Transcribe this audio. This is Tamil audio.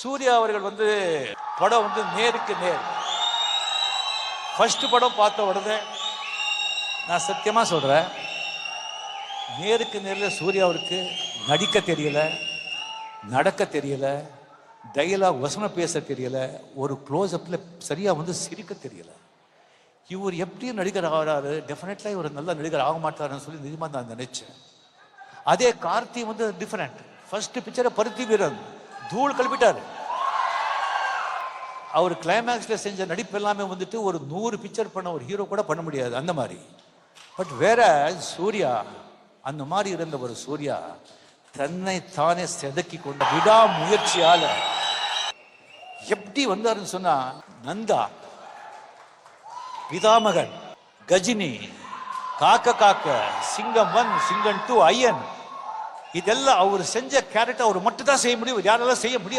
சூர்யா அவர்கள் படம் நேருக்கு நேர். ஃபர்ஸ்ட் படம் பார்த்த உடனே நான் சத்தியமா சொல்றேன், நேருக்கு நேரில் சூர்யா அவருக்கு நடிக்க தெரியல, நடக்க தெரியல, டயலாக் வசனம் பேச தெரியல, ஒரு க்ளோஸ் அப்ல சரியா சிரிக்க தெரியல. இவர் எப்படி நடிகர் ஆகிறாரு, டெஃபினெட்லா இவர் நல்ல நடிகர் ஆக மாட்டாருன்னு சொல்லி நிஜமா நான் நினைச்சேன். அதே கார்த்தி டிஃபரெண்ட். ஃபர்ஸ்ட் பிக்சரை பருத்தி வீரன் தூள் கிளப்பிட்டாரு. அவர் கிளைமேக்ஸ்ல செஞ்ச நடிப்பு எல்லாமே ஒரு 100 பிக்சர் பண்ண ஒரு ஹீரோ கூட பண்ண முடியாது அந்த மாதிரி. பட் வேற சூர்யா அந்த மாதிரி இருந்த ஒரு சூர்யா தன்னை தானே செதுக்கி கொண்ட விடா முயற்சியால எப்படி வந்தாருன்னு சொன்னா, நந்தா, பிதாமகன், கஜினி, காக்க காக்க, சிங்கம் 1, சிங்கம் 2, ஐயன், இதெல்லாம் அவர் செஞ்ச கேரக்டர் அவர் மட்டும் தான் செய்ய முடியும், யாராலும் செய்ய முடியாது.